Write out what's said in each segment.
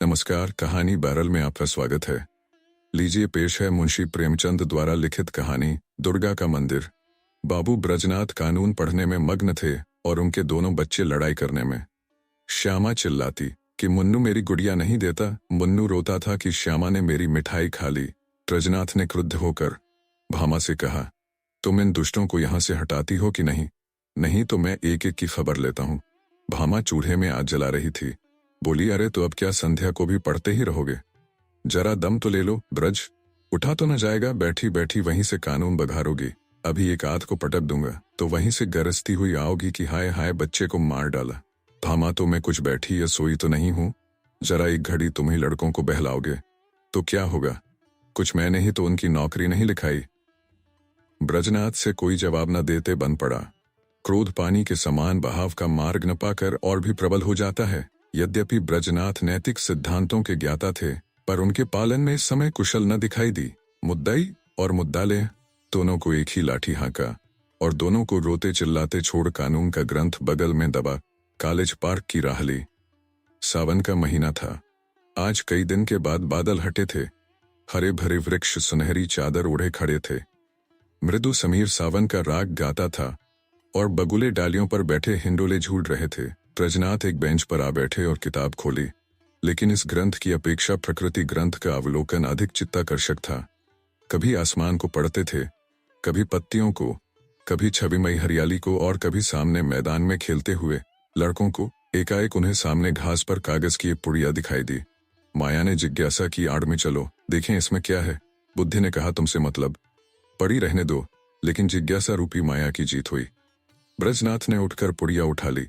नमस्कार, कहानी बैरल में आपका स्वागत है। लीजिए पेश है मुंशी प्रेमचंद द्वारा लिखित कहानी दुर्गा का मंदिर। बाबू ब्रजनाथ कानून पढ़ने में मग्न थे और उनके दोनों बच्चे लड़ाई करने में। श्यामा चिल्लाती कि मुन्नू मेरी गुड़िया नहीं देता। मुन्नू रोता था कि श्यामा ने मेरी मिठाई खा ली। ब्रजनाथ ने क्रुद्ध होकर भामा से कहा, तुम इन दुष्टों को यहाँ से हटाती हो कि नहीं? नहीं तो मैं एक एक की खबर लेता हूँ। भामा चूल्हे में आग जला रही थी। बोली, अरे तो अब क्या संध्या को भी पढ़ते ही रहोगे? जरा दम तो ले लो ब्रज, उठा तो न जाएगा? बैठी बैठी वहीं से कानून बघारोगी। अभी एक आध को पटक दूंगा तो वहीं से गरजती हुई आओगी कि हाय हाय बच्चे को मार डाला। भामा, तो मैं कुछ बैठी या सोई तो नहीं हूं? जरा एक घड़ी तुम ही लड़कों को बहलाओगे तो क्या होगा? कुछ मैंने ही तो उनकी नौकरी नहीं लिखाई। ब्रजनाथ से कोई जवाब न देते बन पड़ा। क्रोध पानी के समान बहाव का मार्ग न पाकर और भी प्रबल हो जाता है। यद्यपि ब्रजनाथ नैतिक सिद्धांतों के ज्ञाता थे, पर उनके पालन में इस समय कुशल न दिखाई दी। मुद्दाई और मुद्दाले दोनों को एक ही लाठी हाँका और दोनों को रोते चिल्लाते छोड़ कानून का ग्रंथ बगल में दबा कॉलेज पार्क की राह ली। सावन का महीना था। आज कई दिन के बाद बादल हटे थे। हरे भरे वृक्ष सुनहरी चादर ओढ़े खड़े थे। मृदु समीर सावन का राग गाता था और बगुले डालियों पर बैठे हिंडोले झूल रहे थे। ब्रजनाथ एक बेंच पर आ बैठे और किताब खोली, लेकिन इस ग्रंथ की अपेक्षा प्रकृति ग्रंथ का अवलोकन अधिक चित्ताकर्षक था। कभी आसमान को पढ़ते थे, कभी पत्तियों को, कभी छविमयी हरियाली को और कभी सामने मैदान में खेलते हुए लड़कों को। एकाएक उन्हें सामने घास पर कागज की एक पुड़िया दिखाई दी। माया ने जिज्ञासा की, आड़ में चलो देखें इसमें क्या है। बुद्धि ने कहा, तुमसे मतलब, पड़ी रहने दो। लेकिन जिज्ञासा रूपी माया की जीत हुई। ब्रजनाथ ने उठकर पुड़िया उठा ली।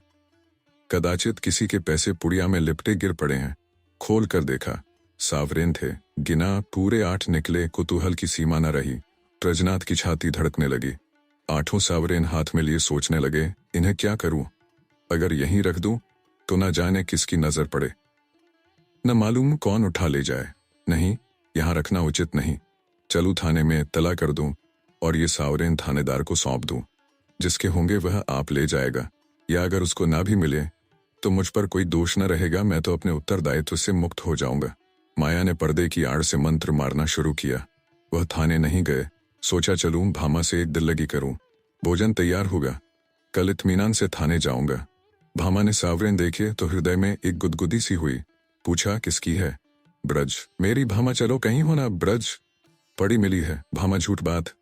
कदाचित किसी के पैसे पुड़िया में लिपटे गिर पड़े हैं। खोल कर देखा, सावरेन थे। गिना, पूरे 8 निकले। कुतूहल की सीमा न रही। ब्रजनाथ की छाती धड़कने लगी। 8 सावरेन हाथ में लिए सोचने लगे, इन्हें क्या करूं? अगर यहीं रख दूं तो न जाने किसकी नजर पड़े, न मालूम कौन उठा ले जाए। नहीं, यहां रखना उचित नहीं। चलूं थाने में तला कर दूं और ये सावरेन थानेदार को सौंप दूं। जिसके होंगे वह आप ले जाएगा, या अगर उसको ना भी मिले तो मुझ पर कोई दोष न रहेगा। मैं तो अपने उत्तरदायित्व से मुक्त हो जाऊंगा। माया ने पर्दे की आड़ से मंत्र मारना शुरू किया। वह थाने नहीं गए। सोचा चलूं भामा से एक दिल लगी करूं। भोजन तैयार होगा, कल इत्मीनान से थाने जाऊंगा। भामा ने सावरेन देखे तो हृदय में एक गुदगुदी सी हुई। पूछा, किसकी है? ब्रज, मेरी भामा, चलो कहीं हो ना। ब्रज, पड़ी मिली है। भामा, झूठ बात,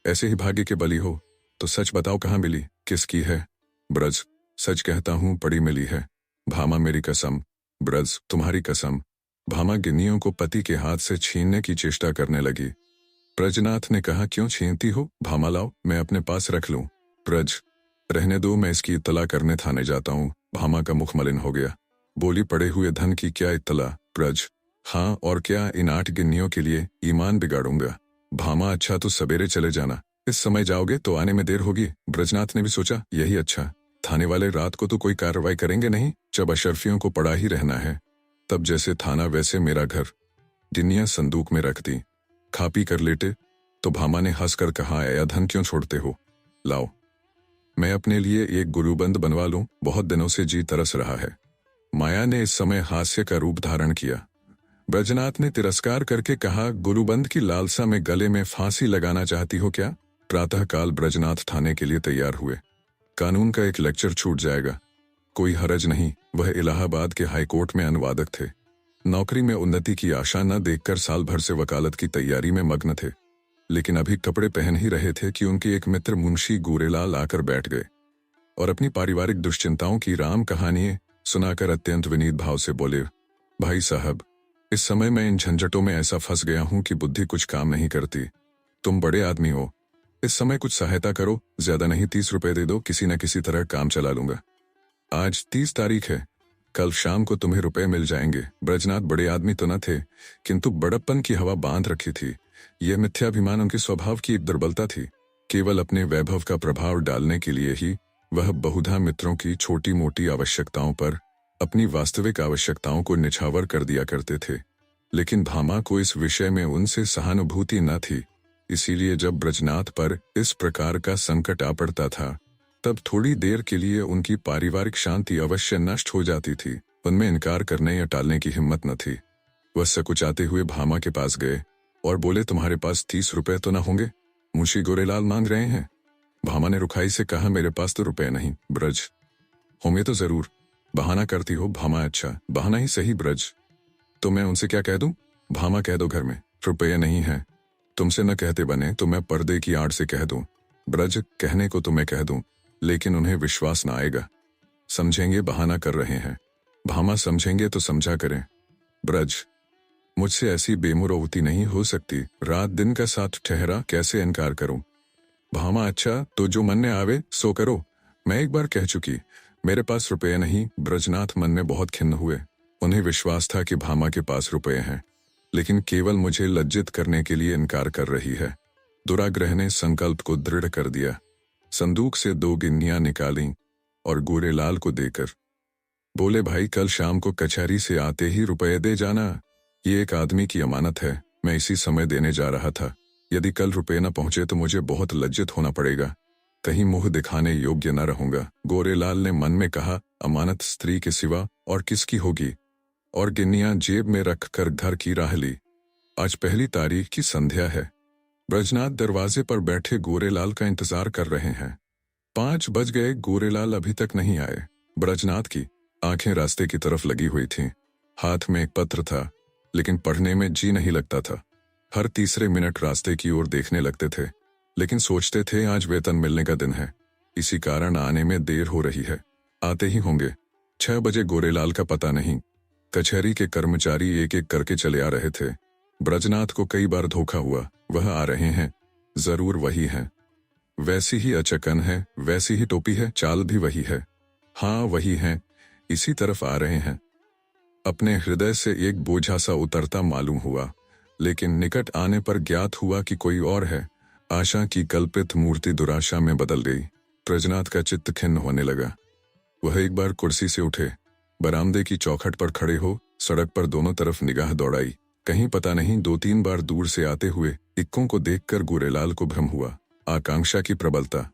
ऐसे ही भाग्य के बली हो तो सच बताओ कहाँ मिली, किसकी है? ब्रज, सच कहता हूं, पड़ी मिली है। भामा, मेरी कसम। ब्रज, तुम्हारी कसम। भामा गिन्नियों को पति के हाथ से छीनने की चेष्टा करने लगी। ब्रजनाथ ने कहा, क्यों छीनती हो? भामा, लाओ मैं अपने पास रख लूं। ब्रज, रहने दो, मैं इसकी इत्तला करने थाने जाता हूं। भामा का मुख मलिन हो गया। बोली, पड़े हुए धन की क्या इत्तला? ब्रज, हाँ और क्या, इन 8 गिन्नियों के लिए ईमान बिगाड़ूंगा। भामा, अच्छा तो सवेरे चले जाना। इस समय जाओगे तो आने में देर होगी। ब्रजनाथ ने भी सोचा, यही अच्छा। थाने वाले रात को तो कोई कार्रवाई करेंगे नहीं। जब अशर्फियों को पड़ा ही रहना है, तब जैसे थाना वैसे मेरा घर। गिन्नियां संदूक में रख दी। खा पी कर लेटे तो भामा ने हंसकर कहा, ऐ धन क्यों छोड़ते हो? लाओ मैं अपने लिए एक गुरुबंद बनवा लूं, बहुत दिनों से जी तरस रहा है। माया ने इस समय हास्य का रूप धारण किया। ब्रजनाथ ने तिरस्कार करके कहा, गुरुबंद की लालसा में गले में फांसी लगाना चाहती हो क्या? प्रातःकाल ब्रजनाथ थाने के लिए तैयार हुए। कानून का एक लेक्चर छूट जाएगा, कोई हरज नहीं। वह इलाहाबाद के हाईकोर्ट में अनुवादक थे। नौकरी में उन्नति की आशा न देखकर साल भर से वकालत की तैयारी में मग्न थे। लेकिन अभी कपड़े पहन ही रहे थे कि उनके एक मित्र मुंशी गोरेलाल आकर बैठ गए और अपनी पारिवारिक दुश्चिंताओं की राम कहानियां सुनाकर अत्यंत विनीत भाव से बोले, भाई साहब, इस समय मैं इन झंझटों में ऐसा फंस गया हूं कि बुद्धि कुछ काम नहीं करती। तुम बड़े आदमी हो, इस समय कुछ सहायता करो। ज्यादा नहीं, 30 रुपए दे दो, किसी न किसी तरह काम चला लूंगा। आज 30 तारीख है, कल शाम को तुम्हें रुपए मिल जाएंगे। ब्रजनाथ बड़े आदमी तो न थे, किंतु बड़प्पन की हवा बांध रखी थी। यह मिथ्याभिमान उनके स्वभाव की एक दुर्बलता थी। केवल अपने वैभव का प्रभाव डालने के लिए ही वह बहुधा मित्रों की छोटी मोटी आवश्यकताओं पर अपनी वास्तविक आवश्यकताओं को निछावर कर दिया करते थे। लेकिन भामा को इस विषय में उनसे सहानुभूति न थी। इसीलिए जब ब्रजनाथ पर इस प्रकार का संकट आ पड़ता था, तब थोड़ी देर के लिए उनकी पारिवारिक शांति अवश्य नष्ट हो जाती थी। उनमें इनकार करने या टालने की हिम्मत न थी। वह सकुचाते हुए भामा के पास गए और बोले, तुम्हारे पास 30 रुपए तो न होंगे? मुंशी गोरेलाल मांग रहे हैं। भामा ने रुखाई से कहा, मेरे पास तो रुपए नहीं ब्रज। होंगे तो जरूर। बहाना करती हो भामा। अच्छा बहाना ही सही ब्रज। तो मैं उनसे क्या कह दूं? भामा, कह दो घर में रुपये नहीं हैं। तुमसे न कहते बने तो मैं पर्दे की आड़ से कह दूं। ब्रज, कहने को तो मैं कह दूं, लेकिन उन्हें विश्वास न आएगा। समझेंगे बहाना कर रहे हैं। भामा, समझेंगे तो समझा करें। ब्रज, मुझसे ऐसी बेमुरौवती नहीं हो सकती। रात दिन का साथ ठहरा, कैसे इनकार करूं? भामा, अच्छा तो जो मन में आवे सो करो। मैं एक बार कह चुकी, मेरे पास रुपये नहीं। ब्रजनाथ मन में बहुत खिन्न हुए। उन्हें विश्वास था कि भामा के पास रुपये हैं, लेकिन केवल मुझे लज्जित करने के लिए इनकार कर रही है। दुराग्रह ने संकल्प को दृढ़ कर दिया। संदूक से 2 गिन्नियां निकालीं और गोरेलाल को देकर बोले, भाई कल शाम को कचहरी से आते ही रुपये दे जाना। ये एक आदमी की अमानत है, मैं इसी समय देने जा रहा था। यदि कल रुपये न पहुंचे तो मुझे बहुत लज्जित होना पड़ेगा, कहीं मुंह दिखाने योग्य न रहूंगा। गोरेलाल ने मन में कहा, अमानत स्त्री के सिवा और किसकी होगी? और गिन्नियां जेब में रखकर घर की राह ली। आज पहली तारीख की संध्या है। ब्रजनाथ दरवाजे पर बैठे गोरेलाल का इंतजार कर रहे हैं। 5 बज गए, गोरेलाल अभी तक नहीं आए। ब्रजनाथ की आंखें रास्ते की तरफ लगी हुई थीं। हाथ में एक पत्र था, लेकिन पढ़ने में जी नहीं लगता था। हर तीसरे मिनट रास्ते की ओर देखने लगते थे, लेकिन सोचते थे आज वेतन मिलने का दिन है, इसी कारण आने में देर हो रही है। आते ही होंगे। 6 बजे गोरेलाल का पता नहीं। कचहरी के कर्मचारी एक एक करके चले आ रहे थे। ब्रजनाथ को कई बार धोखा हुआ, वह आ रहे हैं, जरूर वही हैं। वैसी ही अचकन है, वैसी ही टोपी है, चाल भी वही है। हाँ वही हैं, इसी तरफ आ रहे हैं। अपने हृदय से एक बोझा सा उतरता मालूम हुआ, लेकिन निकट आने पर ज्ञात हुआ कि कोई और है। आशा की कल्पित मूर्ति दुराशा में बदल गई। ब्रजनाथ का चित्त खिन्न होने लगा। वह एक बार कुर्सी से उठे, बरामदे की चौखट पर खड़े हो सड़क पर दोनों तरफ निगाह दौड़ाई। कहीं पता नहीं 2-3 बार दूर से आते हुए इक्कों को देखकर गोरेलाल को भ्रम हुआ। आकांक्षा की प्रबलता।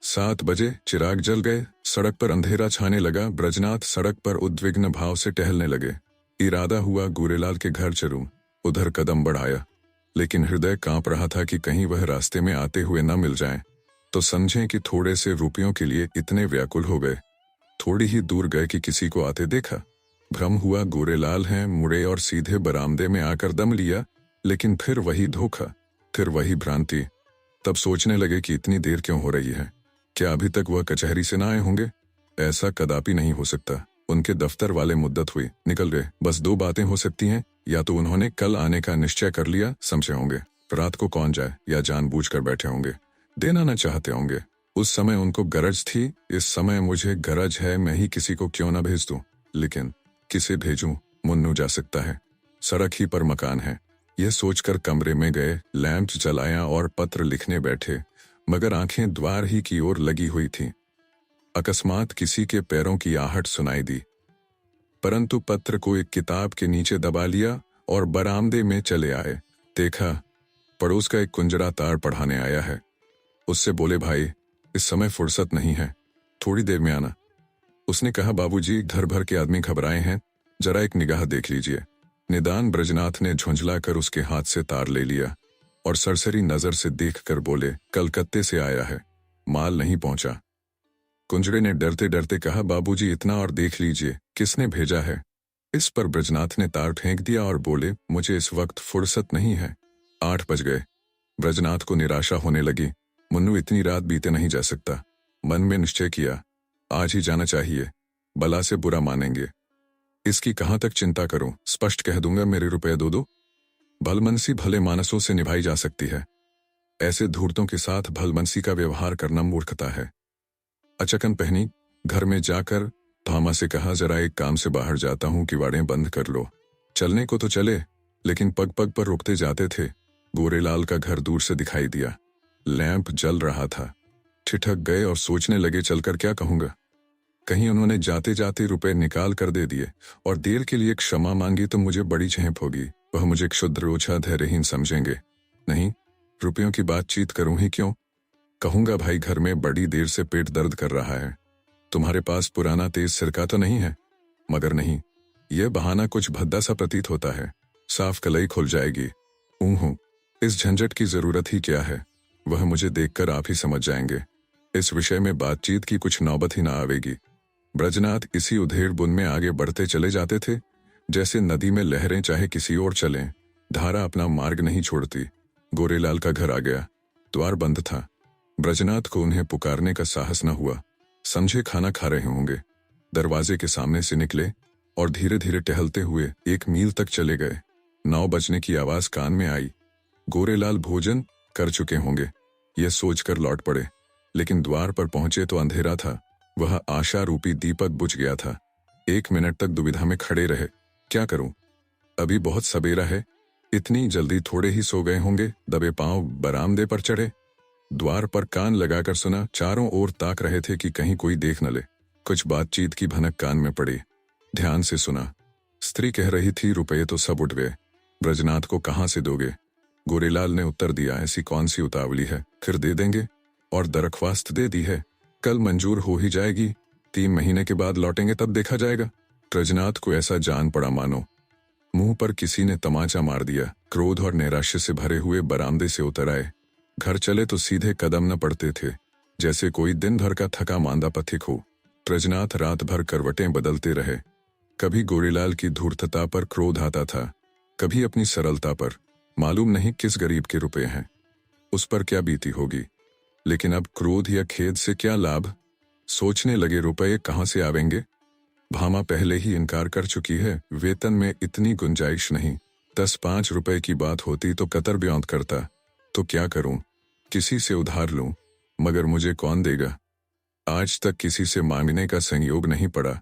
7 बजे चिराग जल गए, सड़क पर अंधेरा छाने लगा। ब्रजनाथ सड़क पर उद्विग्न भाव से टहलने लगे। इरादा हुआ गोरेलाल के घर चलूं। उधर कदम बढ़ाया, लेकिन हृदय कांप रहा था कि कहीं वह रास्ते में आते हुए न मिल जाएं, तो समझें कि थोड़े से रुपयों के लिए इतने व्याकुल हो गए। थोड़ी ही दूर गए कि किसी को आते देखा। भ्रम हुआ गोरेलाल हैं, मुड़े और सीधे बरामदे में आकर दम लिया, लेकिन फिर वही धोखा, फिर वही भ्रांति। तब सोचने लगे कि इतनी देर क्यों हो रही है? क्या अभी तक वह कचहरी से न आए होंगे? ऐसा कदापि नहीं हो सकता। उनके दफ्तर वाले मुद्दत हुई, निकल गए। बस 2 बातें हो सकती हैं, या तो उन्होंने कल आने का निश्चय कर लिया, समझे होंगे, रात को कौन जाए, या जानबूझकर बैठे होंगे, देना न चाहते होंगे। उस समय उनको गरज थी, इस समय मुझे गरज है, मैं ही किसी को क्यों न भेज दूं। लेकिन किसे भेजूं? मुन्नू जा सकता है, सड़क ही पर मकान है। यह सोचकर कमरे में गए, लैंप जलाया और पत्र लिखने बैठे, मगर आंखें द्वार ही की ओर लगी हुई थीं। अकस्मात किसी के पैरों की आहट सुनाई दी, परंतु पत्र को एक किताब के नीचे दबा लिया और बरामदे में चले आए। देखा, पड़ोस का एक कुंजड़ा तार पढ़ाने आया है। उससे बोले, भाई इस समय फुर्सत नहीं है, थोड़ी देर में आना। उसने कहा, बाबूजी घर भर के आदमी घबराए हैं, जरा एक निगाह देख लीजिए। निदान ब्रजनाथ ने झुंझलाकर उसके हाथ से तार ले लिया और सरसरी नजर से देखकर बोले, कलकत्ते से आया है, माल नहीं पहुंचा। कुंजड़े ने डरते डरते कहा, बाबूजी इतना और देख लीजिए, किसने भेजा है? इस पर ब्रजनाथ ने तार फेंक दिया और बोले, मुझे इस वक्त फुर्सत नहीं है। 8 बज गए। ब्रजनाथ को निराशा होने लगी। मुन्नू इतनी रात बीते नहीं जा सकता। मन में निश्चय किया, आज ही जाना चाहिए, बला से बुरा मानेंगे। इसकी कहाँ तक चिंता करूं, स्पष्ट कह दूंगा मेरे रुपए दो। भलमनसी भले मानसों से निभाई जा सकती है, ऐसे धूर्तों के साथ भलमनसी का व्यवहार करना मूर्खता है। अचकन पहनी, घर में जाकर भामा से कहा, जरा एक काम से बाहर जाता हूं, किवाड़ें बंद कर लो। चलने को तो चले, लेकिन पग पग पर रुकते जाते थे। गोरेलाल का घर दूर से दिखाई दिया, लैंप जल रहा था। ठिठक गए और सोचने लगे, चलकर क्या कहूंगा। कहीं उन्होंने जाते जाते रुपए निकाल कर दे दिए और देर के लिए क्षमा मांगी तो मुझे बड़ी झेप होगी, वह मुझे क्षुद्र ओछा धैर्यहीन समझेंगे। नहीं, रुपयों की बातचीत करूं ही क्यों। कहूंगा, भाई घर में बड़ी देर से पेट दर्द कर रहा है, तुम्हारे पास पुराना तेज सिरका तो नहीं है? मगर नहीं, यह बहाना कुछ भद्दा सा प्रतीत होता है। साफ कलई खुल जाएगी। ऊहूं, इस झंझट की जरूरत ही क्या है, वह मुझे देखकर आप ही समझ जाएंगे। इस विषय में बातचीत की कुछ नौबत ही ना आवेगी। ब्रजनाथ इसी उधेड़ बुन में आगे बढ़ते चले जाते थे, जैसे नदी में लहरें चाहे किसी ओर चलें, धारा अपना मार्ग नहीं छोड़ती। गोरेलाल का घर आ गया। द्वार बंद था। ब्रजनाथ को उन्हें पुकारने का साहस न हुआ। समझे खाना खा रहे होंगे। दरवाजे के सामने से निकले और धीरे धीरे टहलते हुए 1 मील तक चले गए। 9 बजने की आवाज कान में आई। गोरेलाल भोजन कर चुके होंगे, यह सोचकर लौट पड़े, लेकिन द्वार पर पहुंचे तो अंधेरा था। वह आशा रूपी दीपक बुझ गया था। 1 मिनट तक दुविधा में खड़े रहे। क्या करूं? अभी बहुत सवेरा है, इतनी जल्दी थोड़े ही सो गए होंगे। दबे पांव बरामदे पर चढ़े। द्वार पर कान लगाकर सुना। चारों ओर ताक रहे थे कि कहीं कोई देख न ले। कुछ बातचीत की भनक कान में पड़ी। ध्यान से सुना। स्त्री कह रही थी, रुपये तो सब उठ गए, ब्रजनाथ को कहां से दोगे? गोरेलाल ने उत्तर दिया, ऐसी कौन सी उतावली है, फिर दे देंगे। और दरख्वास्त दे दी है, कल मंजूर हो ही जाएगी। 3 महीने के बाद लौटेंगे, तब देखा जाएगा। ब्रजनाथ को ऐसा जान पड़ा मानो मुंह पर किसी ने तमाचा मार दिया। क्रोध और नैराश्य से भरे हुए बरामदे से उतर आए। घर चले तो सीधे कदम न पड़ते थे, जैसे कोई दिन भर का थका मांदा पथिक हो। ब्रजनाथ रात भर करवटें बदलते रहे। कभी गोरेलाल की धूर्तता पर क्रोध आता था, कभी अपनी सरलता पर। मालूम नहीं किस गरीब के रुपए हैं, उस पर क्या बीती होगी। लेकिन अब क्रोध या खेद से क्या लाभ? सोचने लगे, रुपए कहां से आवेंगे? भामा पहले ही इनकार कर चुकी है, वेतन में इतनी गुंजाइश नहीं। 10-5 रुपए की बात होती तो कतर ब्योंत करता। तो क्या करूं? किसी से उधार लूं, मगर मुझे कौन देगा? आज तक किसी से मांगने का संयोग नहीं पड़ा,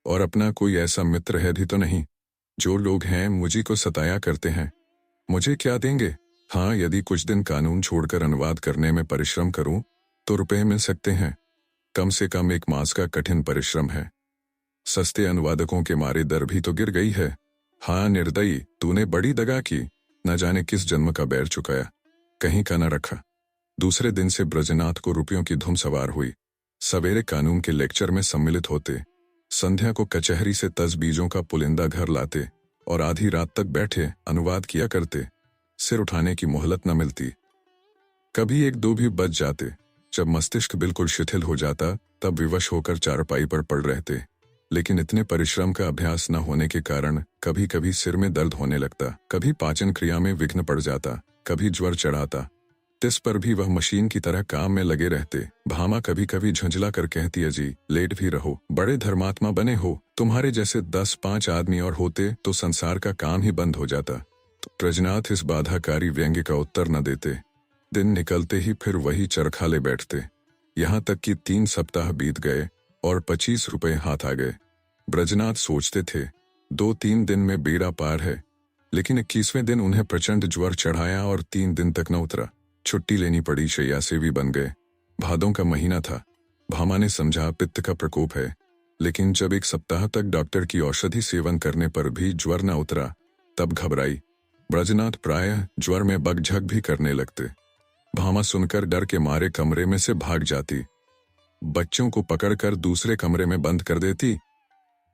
और अपना कोई ऐसा मित्र है भी तो नहीं। जो लोग हैं मुझी को सताया करते हैं, मुझे क्या देंगे? हाँ, यदि कुछ दिन कानून छोड़कर अनुवाद करने में परिश्रम करूं तो रुपए मिल सकते हैं। कम से कम 1 मास का कठिन परिश्रम है। सस्ते अनुवादकों के मारे दर भी तो गिर गई है। हाँ निर्दयी, तूने बड़ी दगा की, न जाने किस जन्म का बैर चुकाया, कहीं का न रखा। दूसरे दिन से ब्रजनाथ को रुपयों की धुम सवार हुई। सवेरे कानून के लेक्चर में सम्मिलित होते, संध्या को कचहरी से तजबीजों का पुलिंदा घर लाते और आधी रात तक बैठे अनुवाद किया करते। सिर उठाने की मोहलत न मिलती। कभी 1-2 भी बज जाते। जब मस्तिष्क बिल्कुल शिथिल हो जाता तब विवश होकर चारपाई पर पड़ रहते। लेकिन इतने परिश्रम का अभ्यास न होने के कारण कभी कभी सिर में दर्द होने लगता, कभी पाचन क्रिया में विघ्न पड़ जाता, कभी ज्वर चढ़ाता। तिस पर भी वह मशीन की तरह काम में लगे रहते। भामा कभी कभी झंझला कर कहती, अजी लेट भी रहो, बड़े धर्मात्मा बने हो, तुम्हारे जैसे 10-5 आदमी और होते तो संसार का काम ही बंद हो जाता। तो ब्रजनाथ इस बाधाकारी व्यंग्य का उत्तर न देते। दिन निकलते ही फिर वही चरखा ले बैठते। यहाँ तक कि 3 सप्ताह बीत गए और 25 रुपए हाथ आ गए। ब्रजनाथ सोचते थे 2-3 दिन में बेड़ा पार है, लेकिन 21वें दिन उन्हें प्रचंड ज्वर चढ़ाया और 3 दिन तक न उतरा। छुट्टी लेनी पड़ी, शैया से भी बन गए। भादों का महीना था। भामा ने समझा पित्त का प्रकोप है, लेकिन जब 1 सप्ताह तक डॉक्टर की औषधि सेवन करने पर भी ज्वर न उतरा तब घबराई। ब्रजनाथ प्रायः ज्वर में बकझक भी करने लगते। भामा सुनकर डर के मारे कमरे में से भाग जाती, बच्चों को पकड़कर दूसरे कमरे में बंद कर देती।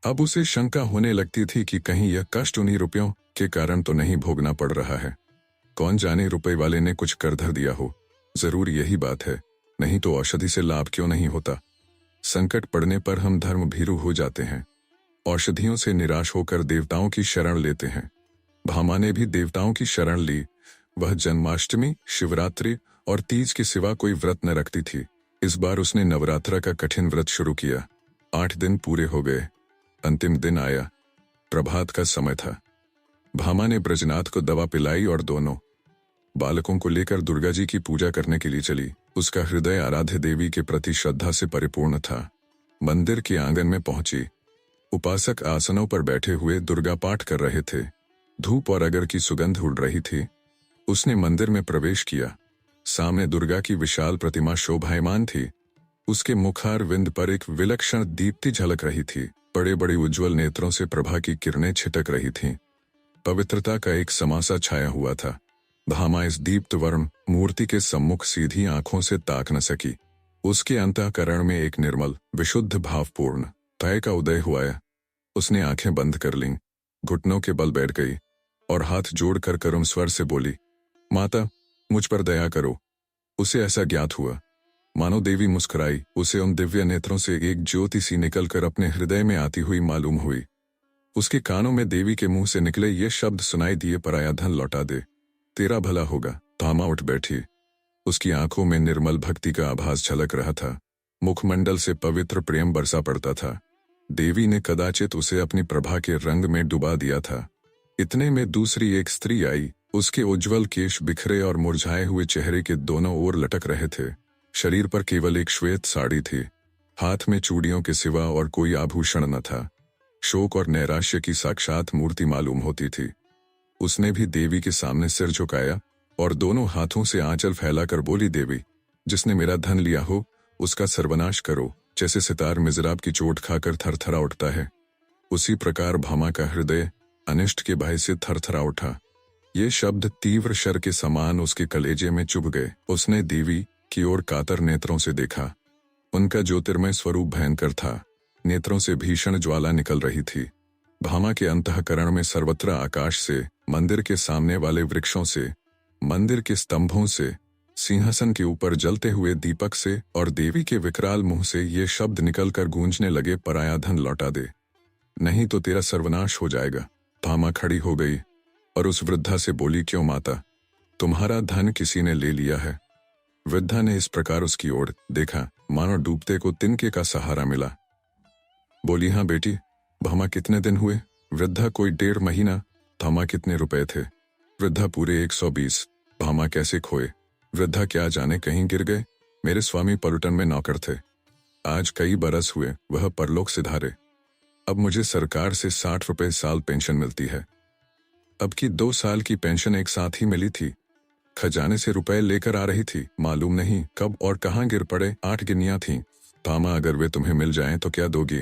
अब उसे शंका होने लगती थी कि कहीं यह कष्ट उन्हीं रुपयों के कारण तो नहीं भोगना पड़ रहा है। कौन जाने रुपए वाले ने कुछ कर धर दिया हो। जरूर यही बात है, नहीं तो औषधि से लाभ क्यों नहीं होता। संकट पड़ने पर हम धर्म भीरू हो जाते हैं, औषधियों से निराश होकर देवताओं की शरण लेते हैं। भामा ने भी देवताओं की शरण ली। वह जन्माष्टमी, शिवरात्रि और तीज के सिवा कोई व्रत न रखती थी। इस बार उसने नवरात्रा का कठिन व्रत शुरू किया। 8 दिन पूरे हो गए। अंतिम दिन आया। प्रभात का समय था। भामा ने ब्रजनाथ को दवा पिलाई और दोनों बालकों को लेकर दुर्गा जी की पूजा करने के लिए चली। उसका हृदय आराध्य देवी के प्रति श्रद्धा से परिपूर्ण था। मंदिर के आंगन में पहुंची। उपासक आसनों पर बैठे हुए दुर्गा पाठ कर रहे थे। धूप और अगर की सुगंध उड़ रही थी। उसने मंदिर में प्रवेश किया। सामने दुर्गा की विशाल प्रतिमा शोभायमान थी। उसके मुखारविंद पर एक विलक्षण दीप्ति झलक रही थी। बड़े बड़े उज्जवल नेत्रों से प्रभा की किरणें छिटक रही थीं। पवित्रता का एक समासा छाया हुआ था। भामा इस दीप्त वर्ण मूर्ति के सम्मुख सीधी आंखों से ताक न सकी। उसके अंतःकरण में एक निर्मल, विशुद्ध भावपूर्ण भय का उदय हुआ। उसने आंखें बंद कर लीं, घुटनों के बल बैठ गई और हाथ जोड़कर करुण स्वर से बोली, माता, मुझ पर दया करो। उसे ऐसा ज्ञात हुआ मानो देवी मुस्कुराई। उसे उन दिव्य नेत्रों से एक ज्योति सी निकलकर अपने हृदय में आती हुई मालूम हुई। उसके कानों में देवी के मुंह से निकले ये शब्द सुनाई दिए, पराया धन लौटा दे, तेरा भला होगा। भामा उठ बैठी। उसकी आंखों में निर्मल भक्ति का आभास झलक रहा था, मुखमंडल से पवित्र प्रेम बरसा पड़ता था। देवी ने कदाचित उसे अपनी प्रभा के रंग में डुबा दिया था। इतने में दूसरी एक स्त्री आई। उसके उज्जवल केश बिखरे और मुरझाए हुए चेहरे के दोनों ओर लटक रहे थे। शरीर पर केवल एक श्वेत साड़ी थी। हाथ में चूड़ियों के सिवा और कोई आभूषण न था। शोक और नैराश्य की साक्षात मूर्ति मालूम होती थी। उसने भी देवी के सामने सिर झुकाया और दोनों हाथों से आंचल फैलाकर बोली, देवी, जिसने मेरा धन लिया हो उसका सर्वनाश करो। जैसे सितार मिज़राब की चोट खाकर थरथरा उठता है, उसी प्रकार भामा का हृदय अनिष्ट के भय से थरथरा उठा। ये शब्द तीव्र शर के समान उसके कलेजे में चुभ गए। उसने देवी की ओर कातर नेत्रों से देखा। उनका ज्योतिर्मय स्वरूप भयंकर था। नेत्रों से भीषण ज्वाला निकल रही थी। भामा के अंतःकरण में सर्वत्र आकाश से, मंदिर के सामने वाले वृक्षों से, मंदिर के स्तंभों से, सिंहासन के ऊपर जलते हुए दीपक से और देवी के विकराल मुंह से ये शब्द निकलकर गूंजने लगे, पराया धन लौटा दे, नहीं तो तेरा सर्वनाश हो जाएगा। भामा खड़ी हो गई और उस वृद्धा से बोली, क्यों माता, तुम्हारा धन किसी ने ले लिया है? वृद्धा ने इस प्रकार उसकी ओर देखा मानो डूबते को तिनके का सहारा मिला। बोली, हाँ बेटी। भामा, कितने दिन हुए? वृद्धा, कोई 1.5 महीना। भामा, कितने रुपए थे? वृद्धा, पूरे 120। भामा, कैसे खोए? वृद्धा, क्या जाने कहीं गिर गए। मेरे स्वामी पलटन में नौकर थे, आज कई बरस हुए वह परलोक सिधारे। अब मुझे सरकार से 60 रुपए साल पेंशन मिलती है। अब की 2 साल की पेंशन एक साथ ही मिली थी। खजाने से रुपए लेकर आ रही थी, मालूम नहीं कब और कहाँ गिर पड़े। 8 गिनियां थीं। भामा, अगर वे तुम्हें मिल जाएं तो क्या दोगी?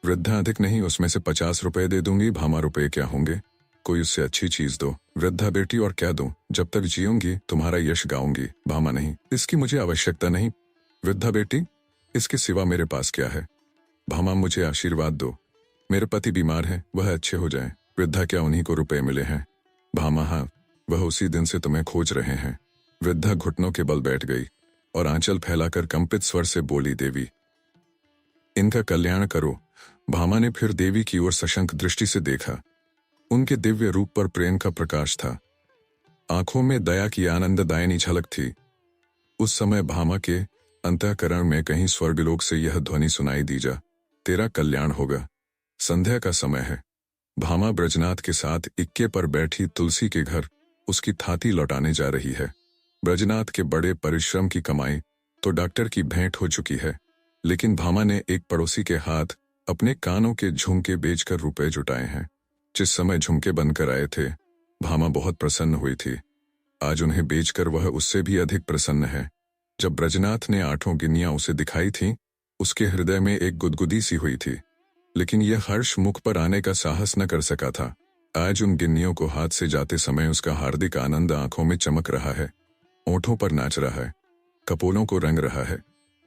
वृद्धा, अधिक नहीं, उसमें से 50 रुपए दे दूंगी। भामा, रुपए क्या होंगे, कोई उससे अच्छी चीज दो। वृद्धा, बेटी, और क्या दूं? जब तक जीऊंगी तुम्हारा यश गाऊंगी। भामा, नहीं, इसकी मुझे आवश्यकता नहीं। वृद्धा, बेटी, इसके सिवा मेरे पास क्या है? भामा, मुझे आशीर्वाद दो, मेरे पति बीमार है, वह अच्छे हो जाएं। वृद्धा, क्या उन्हीं को रुपए मिले हैं? भामा, हाँ, वह उसी दिन से तुम्हें खोज रहे हैं। वृद्धा घुटनों के बल बैठ गई और आंचल फैलाकर कंपित स्वर से बोली, देवी, इनका कल्याण करो। भामा ने फिर देवी की ओर सशंक दृष्टि से देखा। उनके दिव्य रूप पर प्रेम का प्रकाश था। आंखों में दया की आनंददायिनी झलक थी। उस समय भामा के अंतःकरण में कहीं स्वर्गलोक से यह ध्वनि सुनाई दी, जा, तेरा कल्याण होगा। संध्या का समय है। भामा ब्रजनाथ के साथ इक्के पर बैठी तुलसी के घर उसकी थाती लौटाने जा रही है। ब्रजनाथ के बड़े परिश्रम की कमाई तो डॉक्टर की भेंट हो चुकी है, लेकिन भामा ने एक पड़ोसी के हाथ अपने कानों के झुमके बेचकर रुपए जुटाए हैं। जिस समय झुमके बनकर आए थे, भामा बहुत प्रसन्न हुई थी। आज उन्हें बेचकर वह उससे भी अधिक प्रसन्न है। जब ब्रजनाथ ने 8 गिनियां उसे दिखाई थीं, उसके हृदय में एक गुदगुदी सी हुई थी, लेकिन यह हर्ष मुख पर आने का साहस न कर सका था। आज उन गिन्नियों को हाथ से जाते समय उसका हार्दिक आनंद आंखों में चमक रहा है, ओंठों पर नाच रहा है, कपोलों को रंग रहा है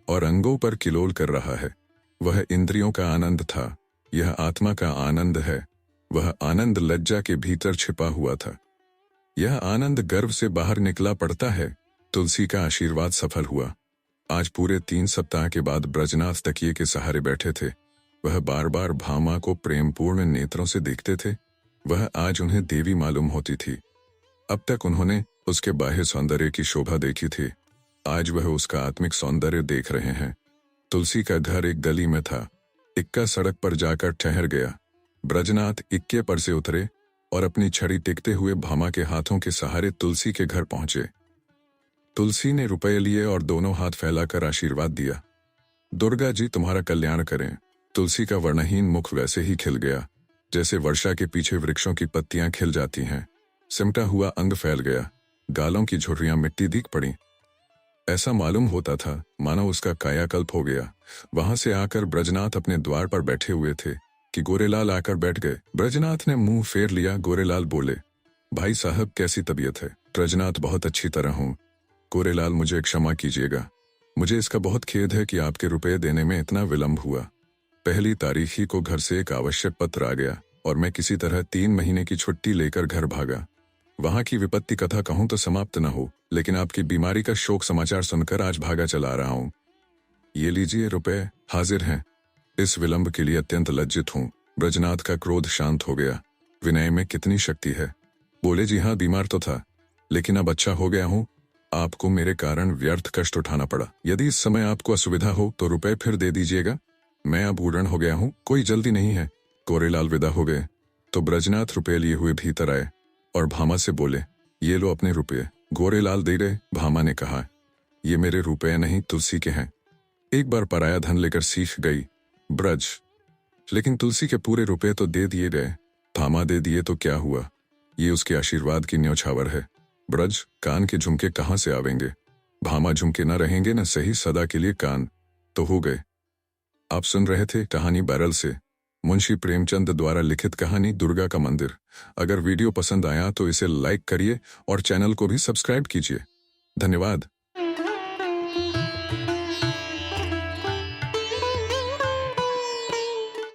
और अंगों पर किलोल कर रहा है। वह इंद्रियों का आनंद था, यह आत्मा का आनंद है। वह आनंद लज्जा के भीतर छिपा हुआ था, यह आनंद गर्व से बाहर निकला पड़ता है। तुलसी का आशीर्वाद सफल हुआ। आज पूरे 3 सप्ताह के बाद ब्रजनाथ तकिए के सहारे बैठे थे। वह बार बार भामा को प्रेमपूर्ण नेत्रों से देखते थे। वह आज उन्हें देवी मालूम होती थी। अब तक उन्होंने उसके बाह्य सौंदर्य की शोभा देखी थी, आज वह उसका आत्मिक सौंदर्य देख रहे हैं। तुलसी का घर एक गली में था। इक्का सड़क पर जाकर ठहर गया। ब्रजनाथ इक्के पर से उतरे और अपनी छड़ी टेकते हुए भामा के हाथों के सहारे तुलसी के घर पहुंचे। तुलसी ने रुपए लिए और दोनों हाथ फैलाकर आशीर्वाद दिया। दुर्गा जी तुम्हारा कल्याण करें। तुलसी का वर्णहीन मुख वैसे ही खिल गया जैसे वर्षा के पीछे वृक्षों की पत्तियां खिल जाती हैं। सिमटा हुआ अंग फैल गया, गालों की झुर्रियां मिट्टी दिख पड़ी। ऐसा मालूम होता था मानो उसका कायाकल्प हो गया। वहां से आकर ब्रजनाथ अपने द्वार पर बैठे हुए थे कि गोरेलाल आकर बैठ गए। ब्रजनाथ ने मुंह फेर लिया। गोरेलाल बोले, भाई साहब कैसी तबीयत है? ब्रजनाथ, बहुत अच्छी तरह हूँ। गोरेलाल, मुझे क्षमा कीजिएगा, मुझे इसका बहुत खेद है कि आपके रुपए देने में इतना विलंब हुआ। पहली तारीख ही को घर से एक आवश्यक पत्र आ गया और मैं किसी तरह 3 महीने की छुट्टी लेकर घर भागा। वहां की विपत्ति कथा कहूं तो समाप्त न हो, लेकिन आपकी बीमारी का शोक समाचार सुनकर आज भागा चला रहा हूं। ये लीजिए रुपए हाजिर हैं। इस विलंब के लिए अत्यंत लज्जित हूं। ब्रजनाथ का क्रोध शांत हो गया। विनय में कितनी शक्ति है। बोले, जी हाँ, बीमार तो था, लेकिन अब अच्छा हो गया हूं। आपको मेरे कारण व्यर्थ कष्ट उठाना पड़ा। यदि इस समय आपको असुविधा हो तो रुपए फिर दे दीजिएगा। मैं अब उड़न हो गया हूं, कोई जल्दी नहीं है। गोरेलाल विदा हो गए तो ब्रजनाथ रुपए लिए हुए भीतर आए और भामा से बोले, ये लो अपने रुपये। गोरेलाल दे रहे। भामा ने कहा, ये मेरे रुपये नहीं, तुलसी के हैं। एक बार पराया धन लेकर सीख गई ब्रज, लेकिन तुलसी के पूरे रुपए तो दे दिए गए। भामा दे दिए तो क्या हुआ, ये उसके आशीर्वाद की न्यौछावर है। ब्रज, कान के झुमके कहाँ से आवेंगे। भामा, झुमके न रहेंगे न सही, सदा के लिए कान तो हो गए। आप सुन रहे थे कहानी बैरल से, मुंशी प्रेमचंद द्वारा लिखित कहानी दुर्गा का मंदिर। अगर वीडियो पसंद आया तो इसे लाइक करिए और चैनल को भी सब्सक्राइब कीजिए। धन्यवाद।